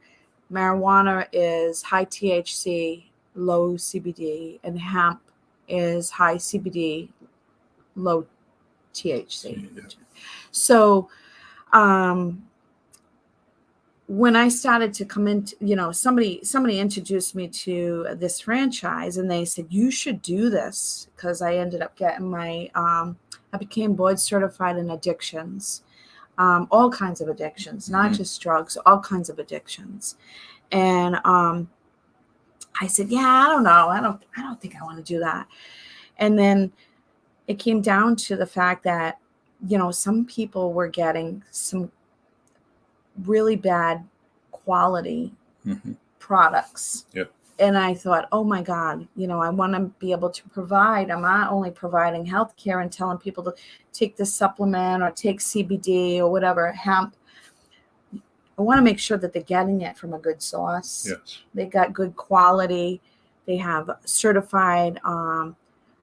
marijuana is high THC, low CBD, and hemp is high CBD, low THC. Yeah. So when I started to come into, somebody introduced me to this franchise, and they said, you should do this, because I ended up getting I became board certified in addictions, all kinds of addictions, not just drugs, all kinds of addictions. And I said, yeah, I don't know. I don't think I want to do that. And then it came down to the fact that, some people were getting some really bad quality products. Yep. And I thought, oh my God, I want to be able to provide. I'm not only providing healthcare and telling people to take this supplement or take CBD or whatever, hemp. I want to make sure that they're getting it from a good source. Yes. They got good quality. They have certified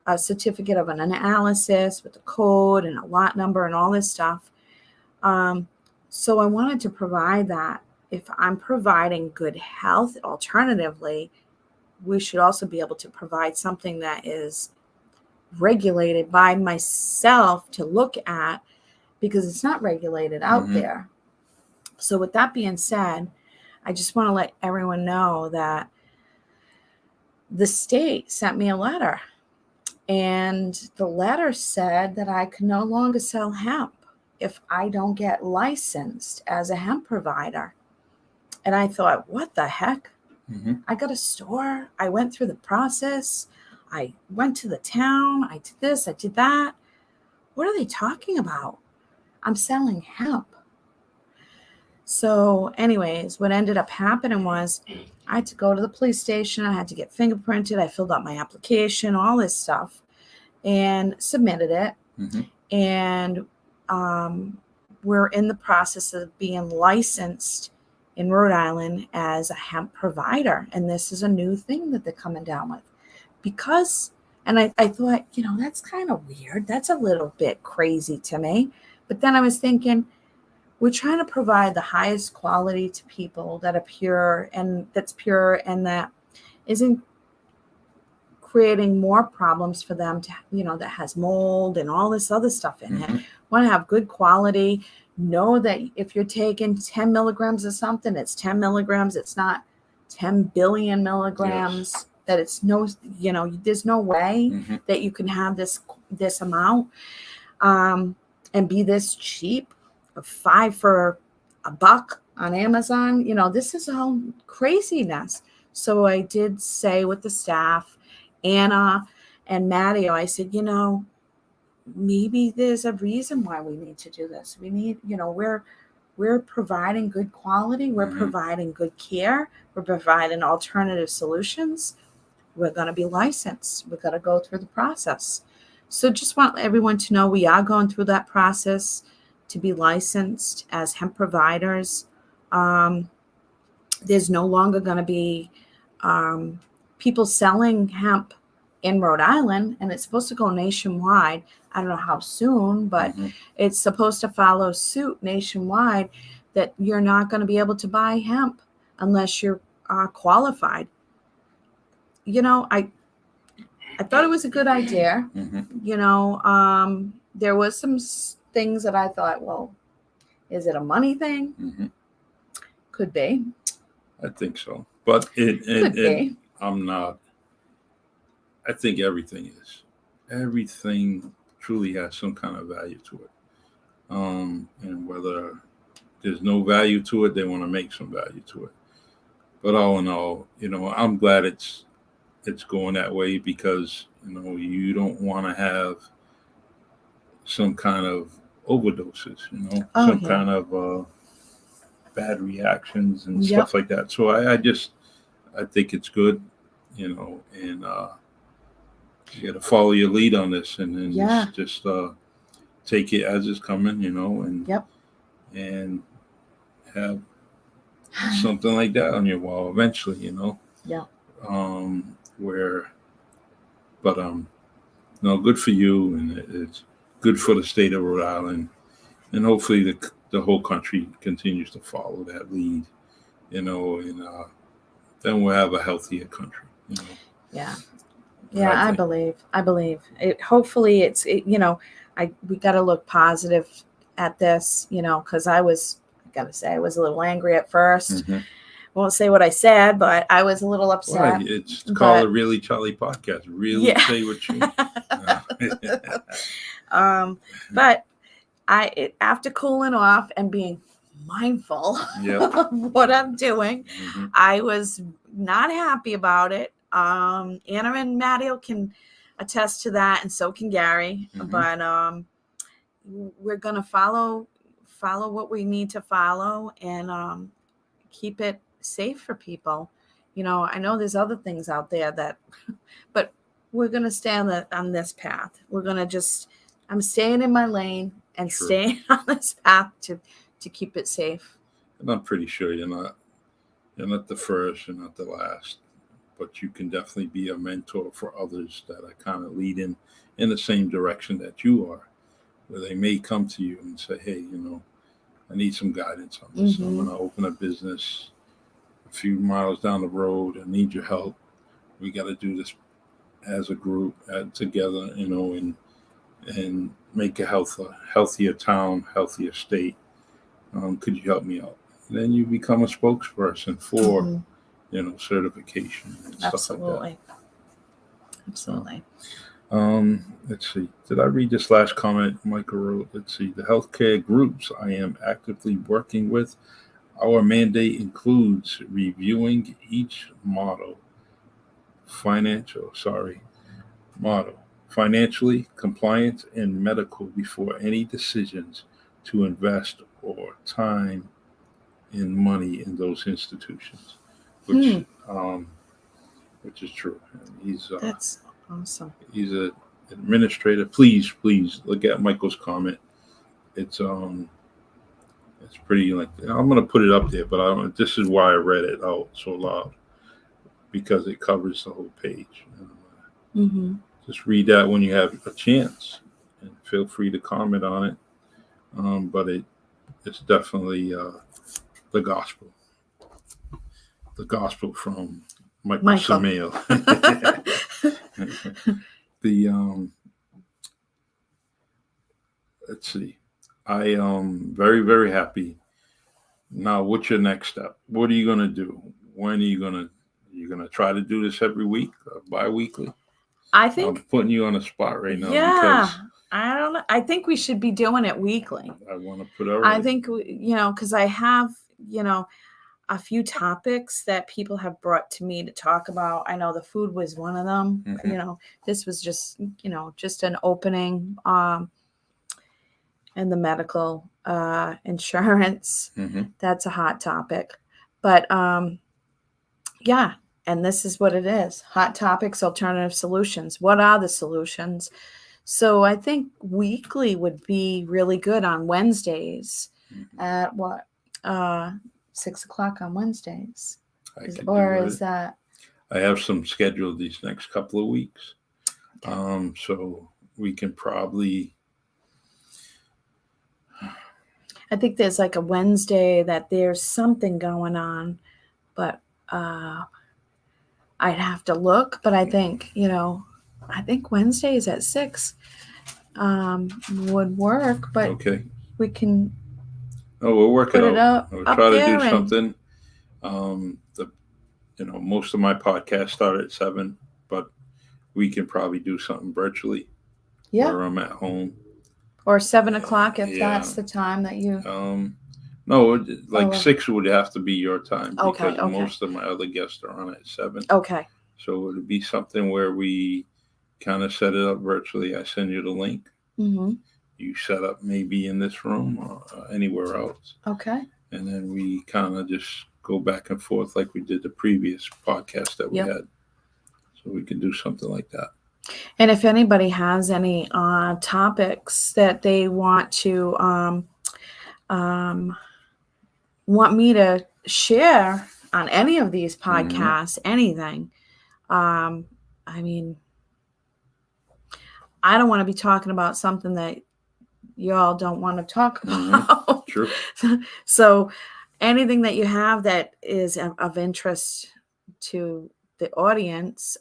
a certificate of an analysis with a code and a lot number and all this stuff. So I wanted to provide that. If I'm providing good health, alternatively, we should also be able to provide something that is regulated by myself to look at, because it's not regulated out there. So with that being said, I just want to let everyone know that the state sent me a letter, and the letter said that I could no longer sell hemp if I don't get licensed as a hemp provider. And I thought, what the heck? I got a store. I went through the process. I went to the town. I did this. I did that. What are they talking about? I'm selling hemp. So anyways, what ended up happening was I had to go to the police station. I had to get fingerprinted. I filled out my application, all this stuff, and submitted it. And we're in the process of being licensed in Rhode Island as a hemp provider. And this is a new thing that they're coming down with. And I thought, that's kind of weird. That's a little bit crazy to me. But then I was thinking, we're trying to provide the highest quality to people that are pure, and that isn't creating more problems for them to, that has mold and all this other stuff in it. Want to have good quality. Know that if you're taking 10 milligrams of something, it's 10 milligrams. It's not 10 billion milligrams. Yes. That it's there's no way that you can have this amount and be this cheap. 5 for $1 on Amazon. This is all craziness. So I did say with the staff, Anna and Matteo, I said, maybe there's a reason why we need to do this. We need, we're providing good quality. We're providing good care. We're providing alternative solutions. We're going to be licensed. We're going to go through the process. So just want everyone to know we are going through that process to be licensed as hemp providers. There's no longer going to be people selling hemp in Rhode Island, and it's supposed to go nationwide. I don't know how soon, but it's supposed to follow suit nationwide, that you're not going to be able to buy hemp unless you're qualified. I thought it was a good idea. There was some things that I thought, well, is it a money thing? Could be. I think so. But I'm not. I think everything is. Everything truly has some kind of value to it. And whether there's no value to it, they want to make some value to it. But all in all, I'm glad it's going that way, because, you don't want to have some kind of overdoses, kind of bad reactions and stuff like that. So I think it's good, and You got to follow your lead on this, and then Yeah. just take it as it's coming, and Yep. and have something like that on your wall eventually, Yeah. Where, but no, good for you, and it's good for the state of Rhode Island, and hopefully the whole country continues to follow that lead, and then we'll have a healthier country. Yeah. Yeah, I believe it. Hopefully we got to look positive at this, because I got to say, I was a little angry at first. Mm-hmm. Won't say what I said, but I was a little upset. Well, it's called the Really Charlie Podcast. Really say what you but after cooling off and being mindful of what I'm doing, mm-hmm. I was not happy about it. Anna and Matteo can attest to that, and so can Gary. Mm-hmm. But we're gonna follow what we need to follow, and keep it safe for people. I know there's other things out there but we're gonna stay on this path. We're gonna I'm staying in my lane and staying on this path to keep it safe. And I'm pretty sure you're not the first, you're not the last, but you can definitely be a mentor for others that are kind of leading in the same direction that you are, where they may come to you and say, hey, I need some guidance on this. Mm-hmm. I'm going to open a business a few miles down the road. I need your help. We got to do this as a group, together, and make a healthier town, healthier state. Could you help me out? And then you become a spokesperson for, mm-hmm. Certification and stuff like that. Absolutely. Let's see. Did I read this last comment Michael wrote? Let's see. The healthcare groups I am actively working with, our mandate includes reviewing each model, financially, compliance, and medical before any decisions to invest or time and money in those institutions, which is true. That's awesome. He's an administrator. Please look at Michael's comment. It's pretty, I'm going to put it up there, but this is why I read it out so loud, because it covers the whole page. Mm-hmm. Just read that when you have a chance, and feel free to comment on it. But it's definitely the gospel from Michael. Samael. Let's see. I am very, very happy. Now, what's your next step? What are you going to do? When are you going to try to do this every week, bi-weekly? I think I'm putting you on a spot right now. Yeah. I don't know. I think we should be doing it weekly. I want to put it. I think, because I have, a few topics that people have brought to me to talk about. I know the food was one of them. Mm-hmm. This was just an opening, and the medical insurance. Mm-hmm. That's a hot topic. But yeah, and this is what it is. Hot topics, alternative solutions. What are the solutions? So I think weekly would be really good on Wednesdays. Mm-hmm. At what? 6:00 on Wednesdays. Is that? I have some scheduled these next couple of weeks. Okay. So we can probably. I think there's a Wednesday that there's something going on, but I'd have to look. But I think, Wednesdays at 6 would work. But okay, we can. Oh, we'll work it out. We'll try to do something. Most of my podcasts start at 7, but we can probably do something virtually. Yeah. Where I'm at home. Or 7:00 if that's the time that you. No, 6 would have to be your time because most of my other guests are on at 7. Okay. So it would be something where we kind of set it up virtually. I send you the link. Mm-hmm. You set up maybe in this room or anywhere else. Okay. And then we kind of just go back and forth like we did the previous podcast that we had. So we can do something like that. And if anybody has any topics that they want to want me to share on any of these podcasts, anything, I mean, I don't want to be talking about something that y'all don't want to talk about. Sure. So anything that you have that is of interest to the audience,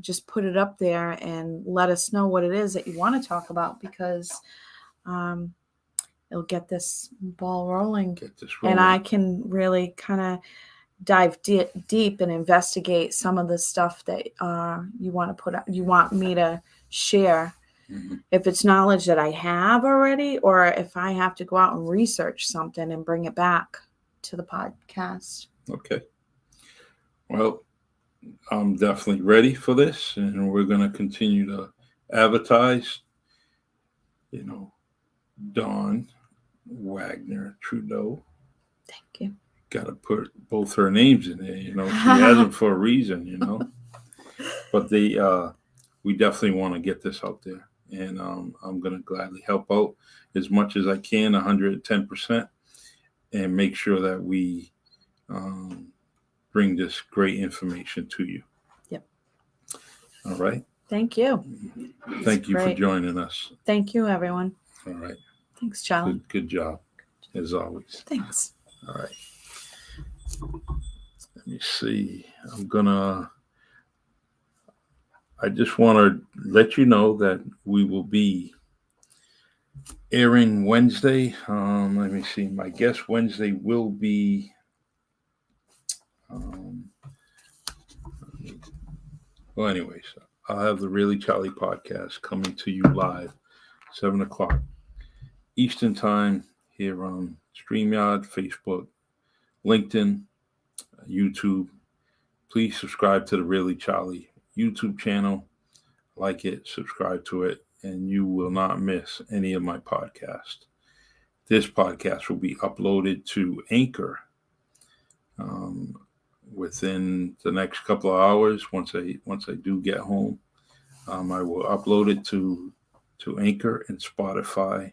just put it up there and let us know what it is that you want to talk about, because it'll get this ball rolling. And I can really kind of dive deep and investigate some of the stuff that you want to put out, you want me to share. If it's knowledge that I have already, or if I have to go out and research something and bring it back to the podcast. Okay. Well, I'm definitely ready for this, and we're going to continue to advertise. You know, Dawn, Wagner, Trudeau. Thank you. Got to put both her names in there. You know, she has them for a reason. You know, but we definitely want to get this out there, and I'm going to gladly help out as much as I can, 110%, and make sure that we bring this great information to you. Yep. All right. Thank you. Thank you for joining us. Thank you, everyone. All right. Thanks, Charlie. Good job, as always. Thanks. All right. Let me see. I just want to let you know that we will be airing Wednesday. Let me see. My guest Wednesday will be well, anyways, I'll have the Really Charlie podcast coming to you live, 7 o'clock Eastern time here on StreamYard, Facebook, LinkedIn, YouTube. Please subscribe to the Really Charlie YouTube channel, like it, subscribe to it, and you will not miss any of my podcasts. This podcast will be uploaded to Anchor within the next couple of hours. Once I do get home, I will upload it to Anchor and Spotify.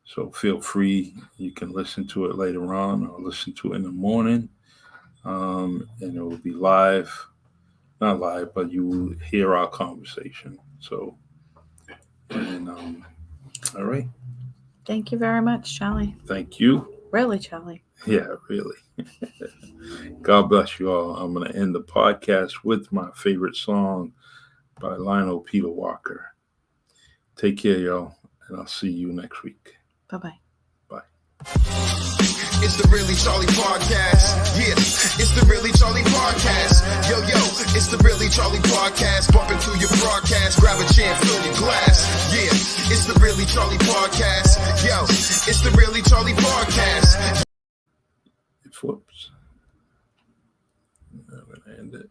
So feel free. You can listen to it later on or listen to it in the morning. And it will be live. Not live, but you will hear our conversation. So, and all right. Thank you very much, Charlie. Thank you. Really, Charlie. Yeah, really. God bless you all. I'm going to end the podcast with my favorite song by Lionel Peter Walker. Take care, y'all, and I'll see you next week. Bye-bye. Bye. It's the Really Charlie Podcast. Yeah, it's the Really Charlie Podcast. Yo, it's the Really Charlie Podcast. Bumping through your broadcast. Grab a chair, fill your glass. Yeah, it's the Really Charlie Podcast. Yo, it's the Really Charlie Podcast. It flips. I'm going to end it.